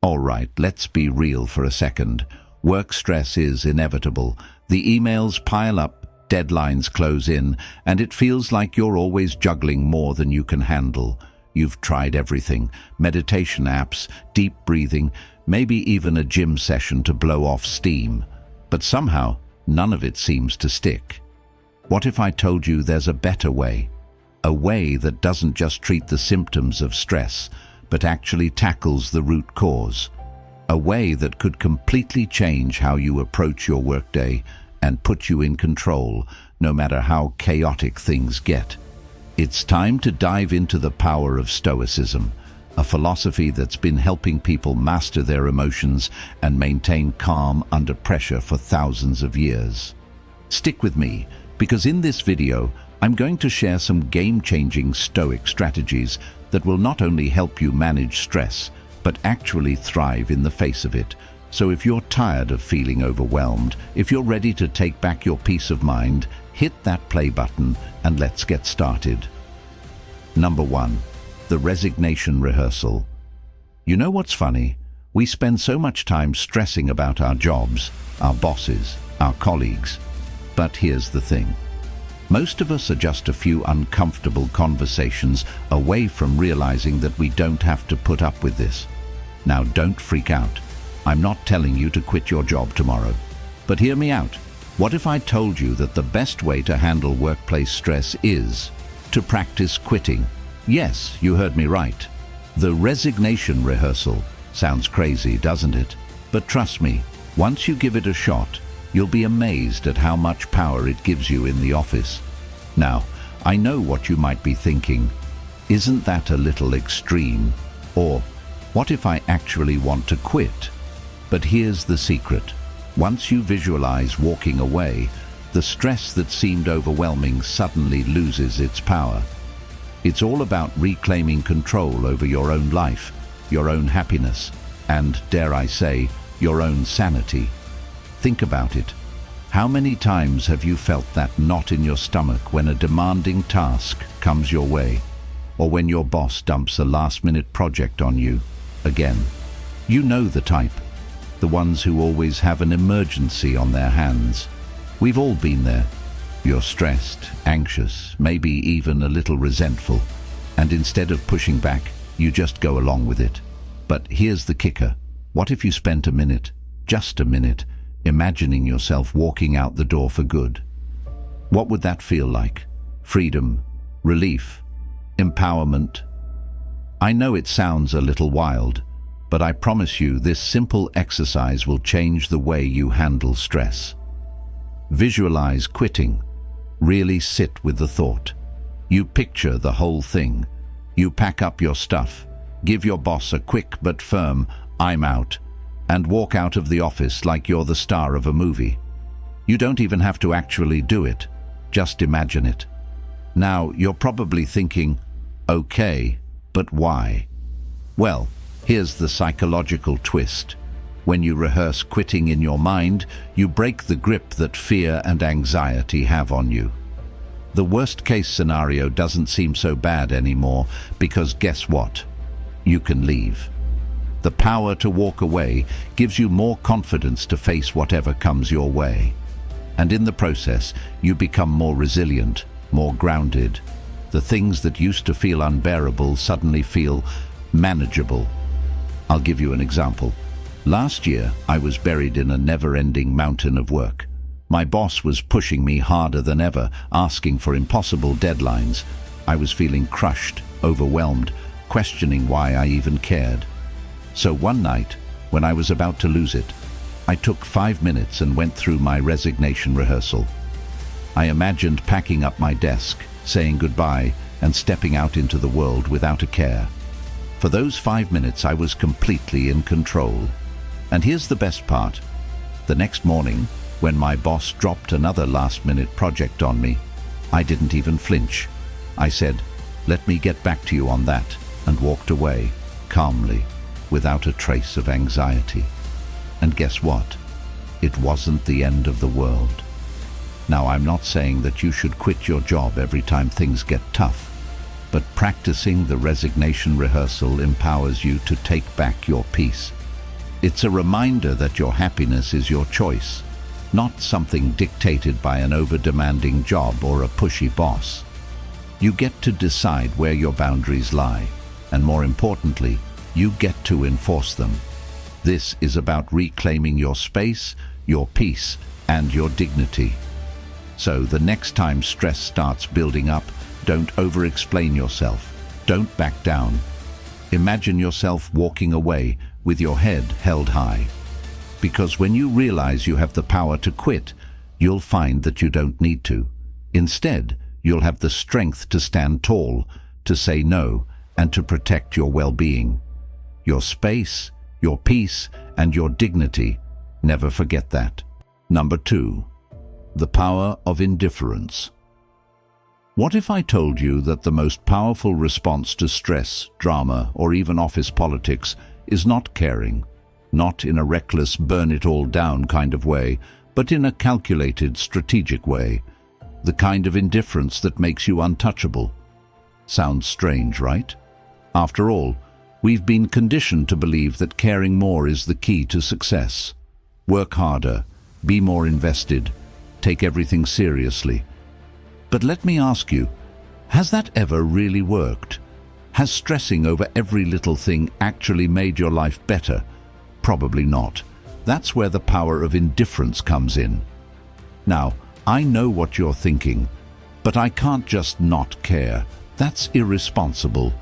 All right, let's be real for a second. Work stress is inevitable. The emails pile up, deadlines close in, and it feels like you're always juggling more than you can handle. You've tried everything: meditation apps, deep breathing, maybe even a gym session to blow off steam. But somehow, none of it seems to stick. What if I told you there's a better way? A way that doesn't just treat the symptoms of stress, but actually tackles the root cause. A way that could completely change how you approach your workday and put you in control, no matter how chaotic things get. It's time to dive into the power of Stoicism, a philosophy that's been helping people master their emotions and maintain calm under pressure for thousands of years. Stick with me, because in this video, I'm going to share some game-changing Stoic strategies that will not only help you manage stress, but actually thrive in the face of it. So if you're tired of feeling overwhelmed, if you're ready to take back your peace of mind, hit that play button and let's get started. Number 1. The resignation rehearsal. You know what's funny? We spend so much time stressing about our jobs, our bosses, our colleagues. But here's the thing. Most of us are just a few uncomfortable conversations away from realizing that we don't have to put up with this. Now, don't freak out. I'm not telling you to quit your job tomorrow. But hear me out. What if I told you that the best way to handle workplace stress is to practice quitting? Yes, you heard me right. The resignation rehearsal. Sounds crazy, doesn't it? But trust me, once you give it a shot, you'll be amazed at how much power it gives you in the office. Now, I know what you might be thinking. Isn't that a little extreme? Or, what if I actually want to quit? But here's the secret. Once you visualize walking away, the stress that seemed overwhelming suddenly loses its power. It's all about reclaiming control over your own life, your own happiness, and, dare I say, your own sanity. Think about it. How many times have you felt that knot in your stomach when a demanding task comes your way, or when your boss dumps a last-minute project on you? Again, you know the type, the ones who always have an emergency on their hands. We've all been there. You're stressed, anxious, maybe even a little resentful, and instead of pushing back, you just go along with it. But here's the kicker. What if you spent a minute, just a minute, imagining yourself walking out the door for good? What would that feel like? Freedom, relief, empowerment? I know it sounds a little wild, but I promise you this simple exercise will change the way you handle stress. Visualize quitting. Really sit with the thought. You picture the whole thing. You pack up your stuff, give your boss a quick but firm "I'm out," and walk out of the office like you're the star of a movie. You don't even have to actually do it. Just imagine it. Now, you're probably thinking, okay, but why? Well, here's the psychological twist. When you rehearse quitting in your mind, you break the grip that fear and anxiety have on you. The worst-case scenario doesn't seem so bad anymore, because guess what? You can leave. The power to walk away gives you more confidence to face whatever comes your way. And in the process, you become more resilient, more grounded. The things that used to feel unbearable suddenly feel manageable. I'll give you an example. Last year, I was buried in a never-ending mountain of work. My boss was pushing me harder than ever, asking for impossible deadlines. I was feeling crushed, overwhelmed, questioning why I even cared. So one night, when I was about to lose it, I took 5 minutes and went through my resignation rehearsal. I imagined packing up my desk, saying goodbye, and stepping out into the world without a care. For those 5 minutes, I was completely in control. And here's the best part. The next morning, when my boss dropped another last-minute project on me, I didn't even flinch. I said, "Let me get back to you on that," and walked away, calmly, without a trace of anxiety. And guess what? It wasn't the end of the world. Now, I'm not saying that you should quit your job every time things get tough, but practicing the resignation rehearsal empowers you to take back your peace, It's a reminder that your happiness is your choice, not something dictated by an over-demanding job or a pushy boss. You get to decide where your boundaries lie, and more importantly, you get to enforce them. This is about reclaiming your space, your peace, and your dignity. So the next time stress starts building up, don't over-explain yourself. Don't back down. Imagine yourself walking away with your head held high. Because when you realize you have the power to quit, you'll find that you don't need to. Instead, you'll have the strength to stand tall, to say no, and to protect your well-being. Your space, your peace, and your dignity. Never forget that. Number 2. The power of indifference. What if I told you that the most powerful response to stress, drama, or even office politics is not caring? Not in a reckless, burn-it-all-down kind of way, but in a calculated, strategic way. The kind of indifference that makes you untouchable. Sounds strange, right? After all, we've been conditioned to believe that caring more is the key to success. Work harder, be more invested, take everything seriously. But let me ask you, has that ever really worked? Has stressing over every little thing actually made your life better? Probably not. That's where the power of indifference comes in. Now, I know what you're thinking, but I can't just not care. That's irresponsible.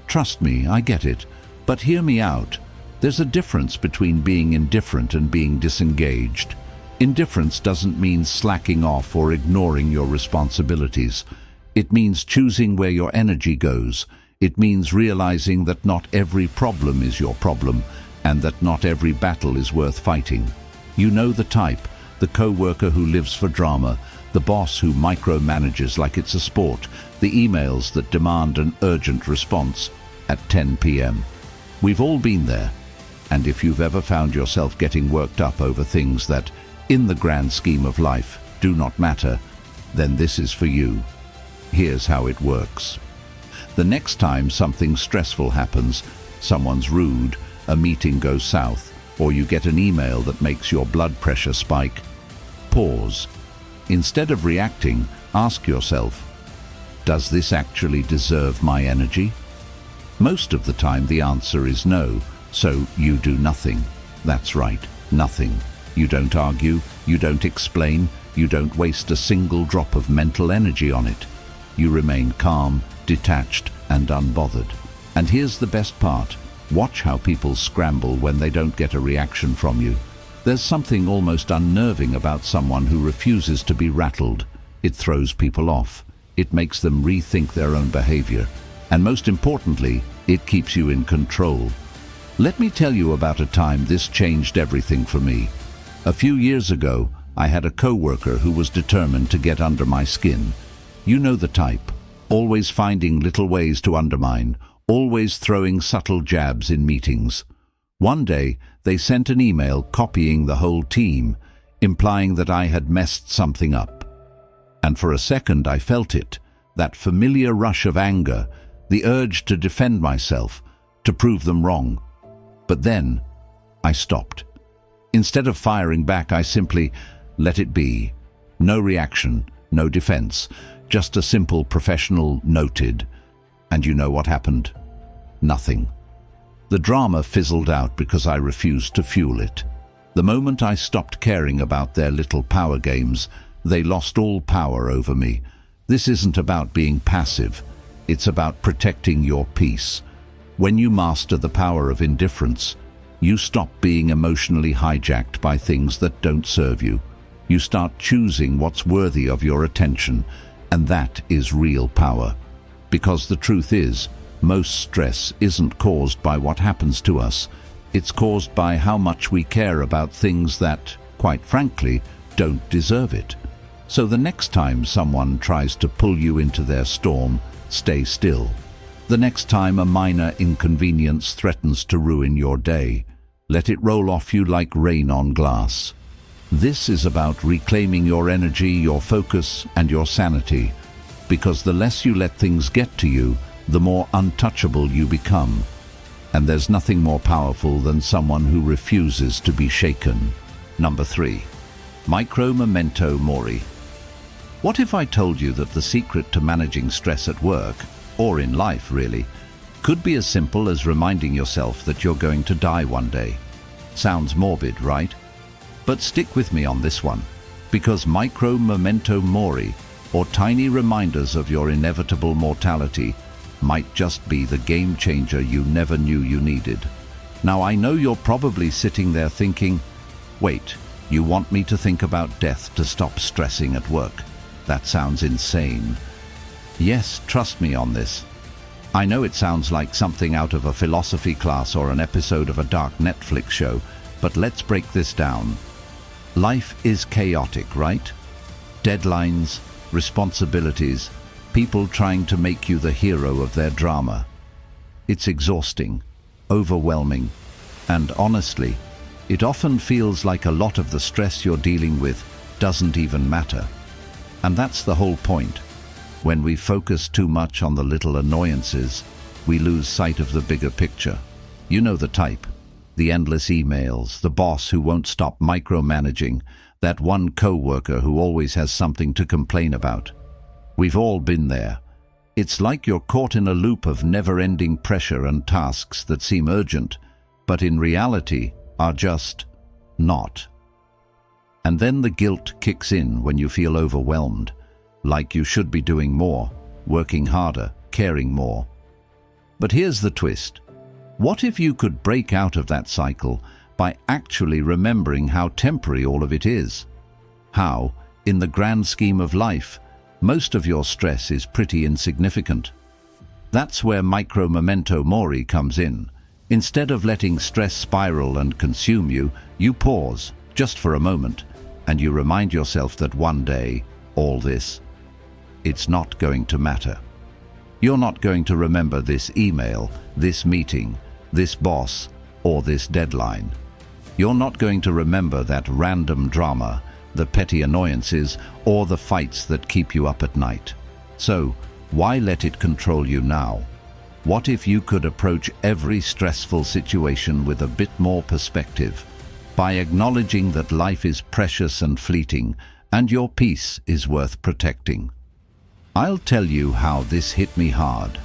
Trust me, I get it. But hear me out. There's a difference between being indifferent and being disengaged. Indifference doesn't mean slacking off or ignoring your responsibilities. It means choosing where your energy goes. It means realizing that not every problem is your problem, and that not every battle is worth fighting. You know the type, the co-worker who lives for drama, the boss who micromanages like it's a sport, the emails that demand an urgent response at 10 p.m. We've all been there, and if you've ever found yourself getting worked up over things that, in the grand scheme of life, do not matter, then this is for you. Here's how it works. The next time something stressful happens, someone's rude, a meeting goes south, or you get an email that makes your blood pressure spike, pause. Instead of reacting, ask yourself, does this actually deserve my energy? Most of the time the answer is no, so you do nothing. That's right, nothing. You don't argue, you don't explain, you don't waste a single drop of mental energy on it. You remain calm, detached, and unbothered. And here's the best part. Watch how people scramble when they don't get a reaction from you. There's something almost unnerving about someone who refuses to be rattled. It throws people off. It makes them rethink their own behavior. And most importantly, it keeps you in control. Let me tell you about a time this changed everything for me. A few years ago, I had a co-worker who was determined to get under my skin. You know the type, always finding little ways to undermine, always throwing subtle jabs in meetings. One day, they sent an email copying the whole team, implying that I had messed something up. And for a second I felt it, that familiar rush of anger, the urge to defend myself, to prove them wrong. But then, I stopped. Instead of firing back, I simply let it be. No reaction, no defense, just a simple professional noted. And you know what happened? Nothing. The drama fizzled out because I refused to fuel it. The moment I stopped caring about their little power games, they lost all power over me. This isn't about being passive. It's about protecting your peace. When you master the power of indifference, you stop being emotionally hijacked by things that don't serve you. You start choosing what's worthy of your attention, and that is real power. Because the truth is, most stress isn't caused by what happens to us. It's caused by how much we care about things that, quite frankly, don't deserve it. So the next time someone tries to pull you into their storm, stay still. The next time a minor inconvenience threatens to ruin your day, let it roll off you like rain on glass. This is about reclaiming your energy, your focus, and your sanity. Because the less you let things get to you, the more untouchable you become. And there's nothing more powerful than someone who refuses to be shaken. Number 3. Micro memento mori. What if I told you that the secret to managing stress at work, or in life really, could be as simple as reminding yourself that you're going to die one day? Sounds morbid, right? But stick with me on this one, because micro memento mori, or tiny reminders of your inevitable mortality, might just be the game changer you never knew you needed. Now, I know you're probably sitting there thinking, wait, you want me to think about death to stop stressing at work? That sounds insane. Yes, trust me on this. I know it sounds like something out of a philosophy class or an episode of a dark Netflix show, but let's break this down. Life is chaotic, right? Deadlines, responsibilities, people trying to make you the hero of their drama. It's exhausting, overwhelming, and honestly, it often feels like a lot of the stress you're dealing with doesn't even matter. And that's the whole point. When we focus too much on the little annoyances, we lose sight of the bigger picture. You know the type. The endless emails, the boss who won't stop micromanaging, that one co-worker who always has something to complain about. We've all been there. It's like you're caught in a loop of never-ending pressure and tasks that seem urgent, but in reality are just not. And then the guilt kicks in when you feel overwhelmed, like you should be doing more, working harder, caring more. But here's the twist. What if you could break out of that cycle by actually remembering how temporary all of it is? How, in the grand scheme of life, most of your stress is pretty insignificant. That's where micro memento mori comes in. Instead of letting stress spiral and consume you, you pause, just for a moment, and you remind yourself that one day, all this, it's not going to matter. You're not going to remember this email, this meeting, this boss, or this deadline. You're not going to remember that random drama, the petty annoyances, or the fights that keep you up at night. So, why let it control you now? What if you could approach every stressful situation with a bit more perspective, by acknowledging that life is precious and fleeting, and your peace is worth protecting? I'll tell you how this hit me hard.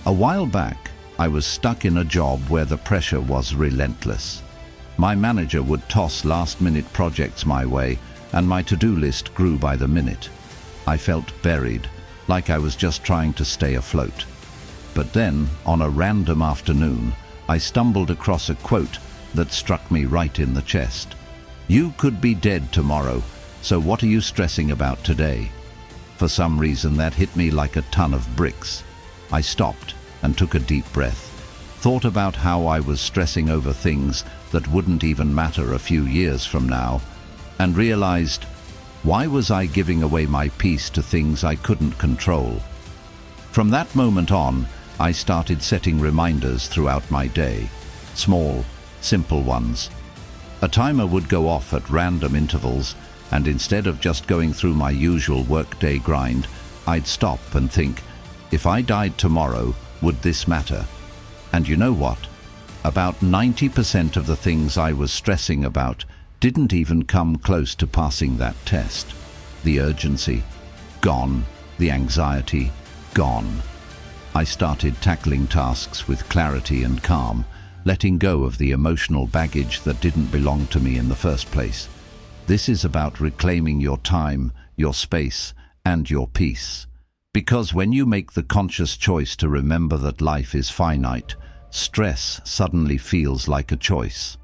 A while back, I was stuck in a job where the pressure was relentless. My manager would toss last-minute projects my way, and my to-do list grew by the minute. I felt buried, like I was just trying to stay afloat. But then, on a random afternoon, I stumbled across a quote that struck me right in the chest. You could be dead tomorrow, so what are you stressing about today? For some reason, that hit me like a ton of bricks. I stopped and took a deep breath, thought about how I was stressing over things that wouldn't even matter a few years from now, and realized, why was I giving away my peace to things I couldn't control? From that moment on, I started setting reminders throughout my day, small, simple ones. A timer would go off at random intervals, and instead of just going through my usual workday grind, I'd stop and think, if I died tomorrow, would this matter? And you know what? About 90% of the things I was stressing about didn't even come close to passing that test. The urgency, gone. The anxiety, gone. I started tackling tasks with clarity and calm, letting go of the emotional baggage that didn't belong to me in the first place. This is about reclaiming your time, your space, and your peace. Because when you make the conscious choice to remember that life is finite, stress suddenly feels like a choice.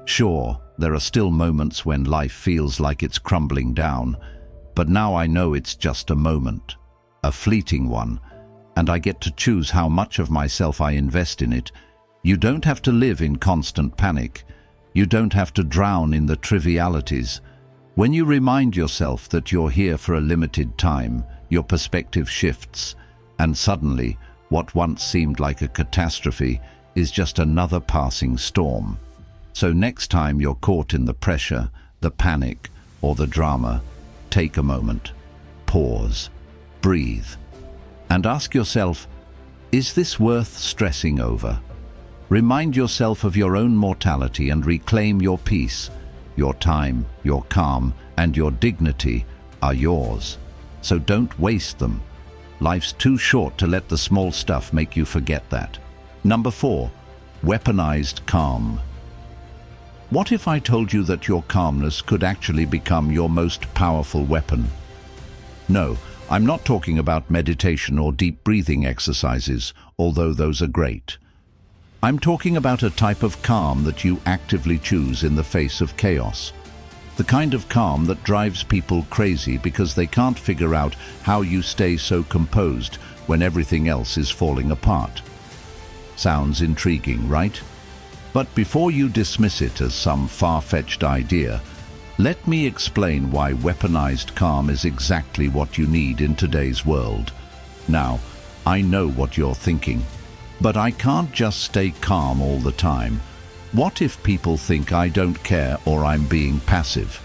Sure, there are still moments when life feels like it's crumbling down, but now I know it's just a moment, a fleeting one, and I get to choose how much of myself I invest in it. You don't have to live in constant panic. You don't have to drown in the trivialities. When you remind yourself that you're here for a limited time, your perspective shifts, and suddenly, what once seemed like a catastrophe is just another passing storm. So next time you're caught in the pressure, the panic, or the drama, take a moment, pause, breathe, and ask yourself, is this worth stressing over? Remind yourself of your own mortality and reclaim your peace. Your time, your calm, and your dignity are yours. So don't waste them. Life's too short to let the small stuff make you forget that. Number 4, weaponized calm. What if I told you that your calmness could actually become your most powerful weapon? No, I'm not talking about meditation or deep breathing exercises, although those are great. I'm talking about a type of calm that you actively choose in the face of chaos. The kind of calm that drives people crazy because they can't figure out how you stay so composed when everything else is falling apart. Sounds intriguing, right? But before you dismiss it as some far-fetched idea, let me explain why weaponized calm is exactly what you need in today's world. Now, I know what you're thinking, but I can't just stay calm all the time. What if people think I don't care or I'm being passive?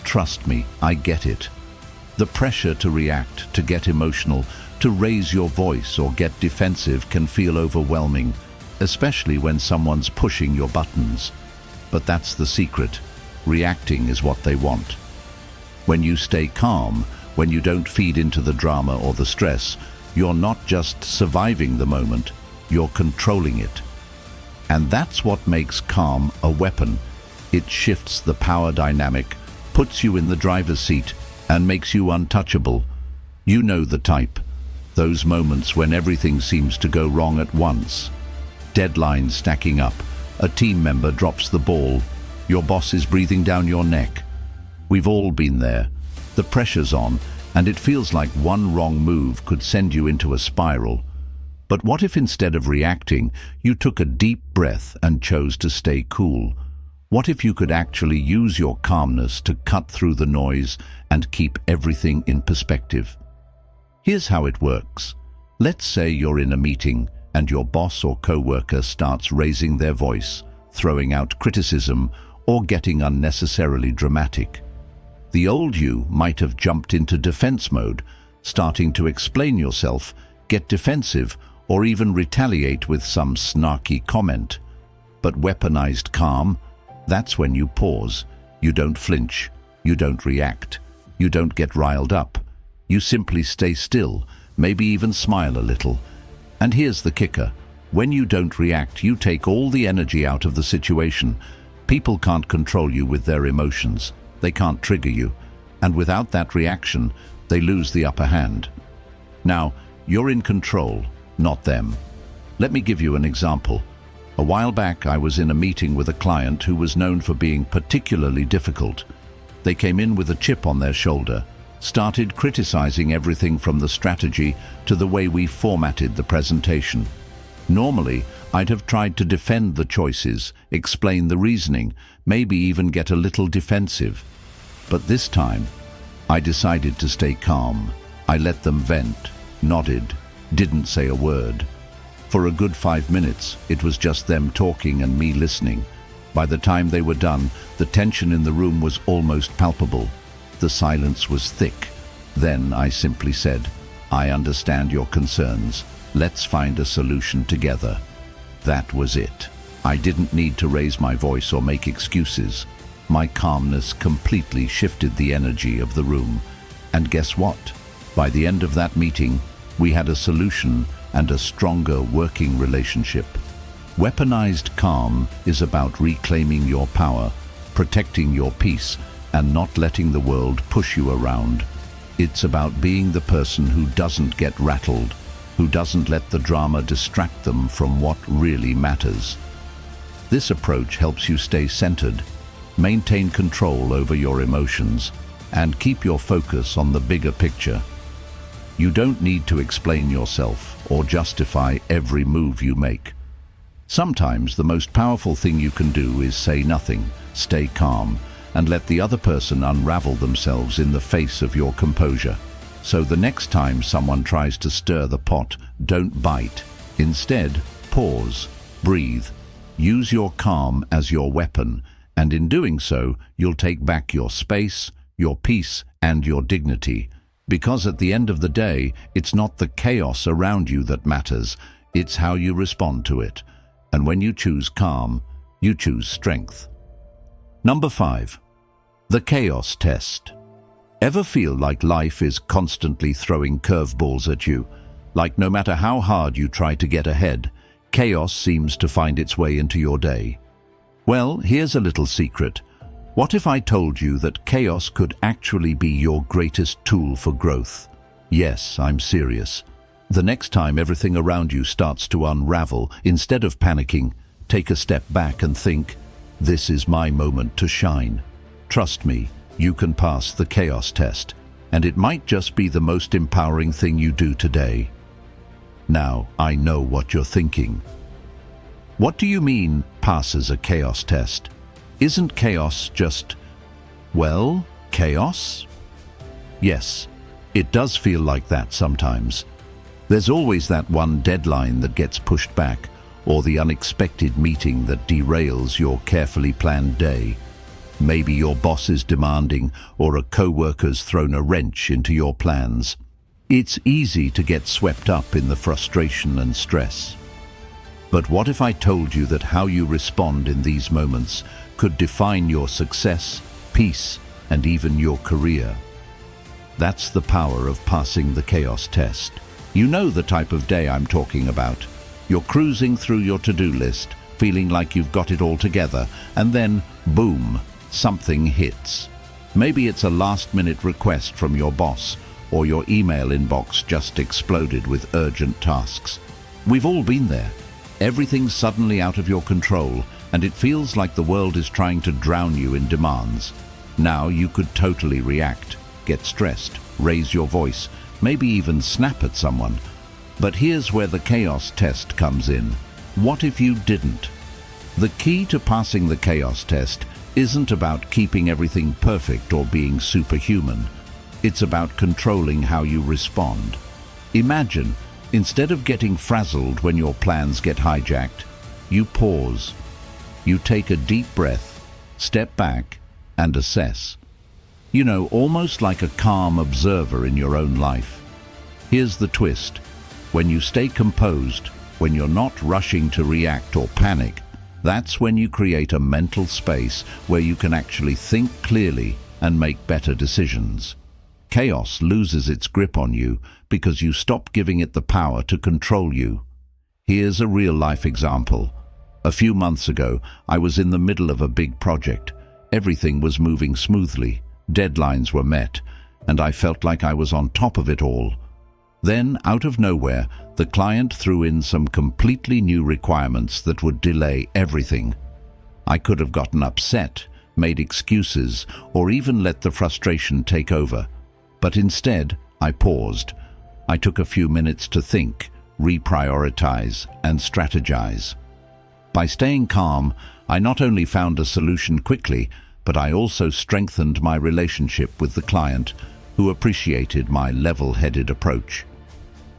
Trust me, I get it. The pressure to react, to get emotional, to raise your voice or get defensive can feel overwhelming, especially when someone's pushing your buttons. But that's the secret. Reacting is what they want. When you stay calm, when you don't feed into the drama or the stress, you're not just surviving the moment, you're controlling it. And that's what makes calm a weapon. It shifts the power dynamic, puts you in the driver's seat, and makes you untouchable. You know the type. Those moments when everything seems to go wrong at once. Deadlines stacking up, a team member drops the ball, your boss is breathing down your neck. We've all been there. The pressure's on, and it feels like one wrong move could send you into a spiral. But what if instead of reacting, you took a deep breath and chose to stay cool? What if you could actually use your calmness to cut through the noise and keep everything in perspective? Here's how it works. Let's say you're in a meeting and your boss or co-worker starts raising their voice, throwing out criticism, or getting unnecessarily dramatic. The old you might have jumped into defense mode, starting to explain yourself, get defensive, or even retaliate with some snarky comment. But weaponized calm, that's when you pause. You don't flinch. You don't react. You don't get riled up. You simply stay still, maybe even smile a little. And here's the kicker. When you don't react, you take all the energy out of the situation. People can't control you with their emotions. They can't trigger you. And without that reaction, they lose the upper hand. Now, you're in control, not them. Let me give you an example. A while back, I was in a meeting with a client who was known for being particularly difficult. They came in with a chip on their shoulder, started criticizing everything from the strategy to the way we formatted the presentation. Normally, I'd have tried to defend the choices, explain the reasoning, maybe even get a little defensive. But this time, I decided to stay calm. I let them vent, nodded, didn't say a word. For a good 5 minutes, it was just them talking and me listening. By the time they were done, the tension in the room was almost palpable. The silence was thick. Then I simply said, "I understand your concerns. Let's find a solution together." That was it. I didn't need to raise my voice or make excuses. My calmness completely shifted the energy of the room. And guess what? By the end of that meeting, we had a solution and a stronger working relationship. Weaponized calm is about reclaiming your power, protecting your peace, and not letting the world push you around. It's about being the person who doesn't get rattled, who doesn't let the drama distract them from what really matters. This approach helps you stay centered, maintain control over your emotions, and keep your focus on the bigger picture. You don't need to explain yourself or justify every move you make. Sometimes the most powerful thing you can do is say nothing, stay calm, and let the other person unravel themselves in the face of your composure. So the next time someone tries to stir the pot, don't bite. Instead, pause, breathe, use your calm as your weapon, and in doing so, you'll take back your space, your peace, and your dignity. Because at the end of the day, it's not the chaos around you that matters, it's how you respond to it. And when you choose calm, you choose strength. Number 5. The chaos test. Ever feel like life is constantly throwing curveballs at you? Like no matter how hard you try to get ahead, chaos seems to find its way into your day. Well, here's a little secret. What if I told you that chaos could actually be your greatest tool for growth? Yes, I'm serious. The next time everything around you starts to unravel, instead of panicking, take a step back and think, this is my moment to shine. Trust me, you can pass the chaos test, and it might just be the most empowering thing you do today. Now, I know what you're thinking. What do you mean, passes a chaos test? Isn't chaos just, well, chaos? Yes, it does feel like that sometimes. There's always that one deadline that gets pushed back, or the unexpected meeting that derails your carefully planned day. Maybe your boss is demanding, or a co-worker's thrown a wrench into your plans. It's easy to get swept up in the frustration and stress. But what if I told you that how you respond in these moments could define your success, peace, and even your career? That's the power of passing the chaos test. You know the type of day I'm talking about. You're cruising through your to-do list, feeling like you've got it all together, and then, boom, something hits. Maybe it's a last-minute request from your boss, or your email inbox just exploded with urgent tasks. We've all been there. Everything's suddenly out of your control, and it feels like the world is trying to drown you in demands. Now you could totally react, get stressed, raise your voice, maybe even snap at someone. But here's where the chaos test comes in. What if you didn't? The key to passing the chaos test isn't about keeping everything perfect or being superhuman. It's about controlling how you respond. Imagine, instead of getting frazzled when your plans get hijacked, you pause. You take a deep breath, step back, and assess. You know, almost like a calm observer in your own life. Here's the twist. When you stay composed, when you're not rushing to react or panic, that's when you create a mental space where you can actually think clearly and make better decisions. Chaos loses its grip on you because you stop giving it the power to control you. Here's a real-life example. A few months ago, I was in the middle of a big project. Everything was moving smoothly, deadlines were met, and I felt like I was on top of it all. Then, out of nowhere, the client threw in some completely new requirements that would delay everything. I could have gotten upset, made excuses, or even let the frustration take over. But instead, I paused. I took a few minutes to think, reprioritize, and strategize. By staying calm, I not only found a solution quickly, but I also strengthened my relationship with the client, who appreciated my level-headed approach.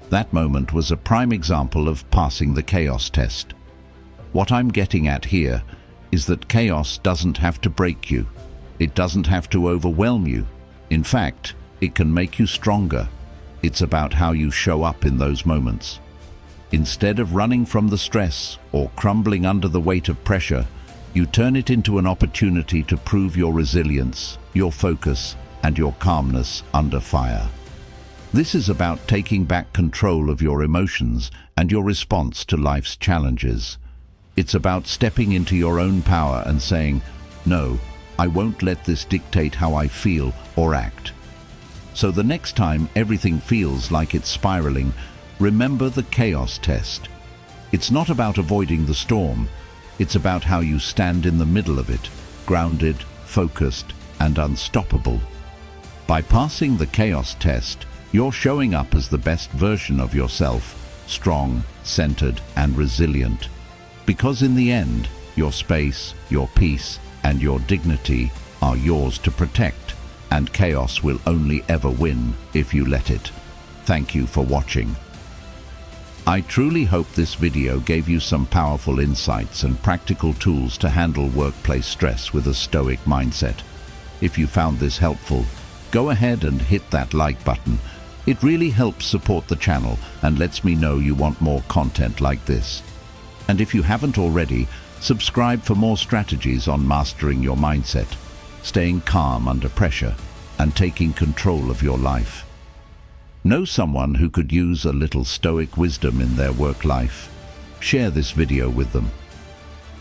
That moment was a prime example of passing the chaos test. What I'm getting at here is that chaos doesn't have to break you. It doesn't have to overwhelm you. In fact, it can make you stronger. It's about how you show up in those moments. Instead of running from the stress or crumbling under the weight of pressure, you turn it into an opportunity to prove your resilience, your focus, and your calmness under fire. This is about taking back control of your emotions and your response to life's challenges. It's about stepping into your own power and saying, "No, I won't let this dictate how I feel or act." So the next time everything feels like it's spiraling, remember the chaos test. It's not about avoiding the storm. It's about how you stand in the middle of it, grounded, focused, and unstoppable. By passing the chaos test, you're showing up as the best version of yourself, strong, centered, and resilient. Because in the end, your space, your peace, and your dignity are yours to protect, and chaos will only ever win if you let it. Thank you for watching. I truly hope this video gave you some powerful insights and practical tools to handle workplace stress with a stoic mindset. If you found this helpful, go ahead and hit that like button. It really helps support the channel and lets me know you want more content like this. And if you haven't already, subscribe for more strategies on mastering your mindset, staying calm under pressure, and taking control of your life. Know someone who could use a little Stoic wisdom in their work life? Share this video with them.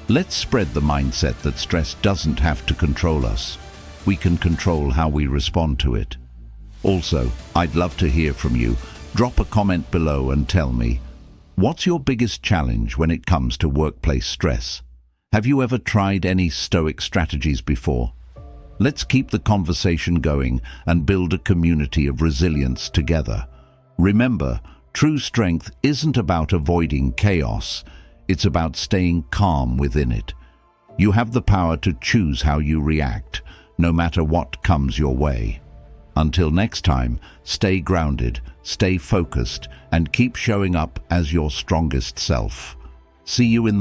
Let's spread the mindset that stress doesn't have to control us. We can control how we respond to it. Also, I'd love to hear from you. Drop a comment below and tell me, what's your biggest challenge when it comes to workplace stress? Have you ever tried any Stoic strategies before? Let's keep the conversation going and build a community of resilience together. Remember, true strength isn't about avoiding chaos. It's about staying calm within it. You have the power to choose how you react, no matter what comes your way. Until next time, stay grounded, stay focused, and keep showing up as your strongest self. See you in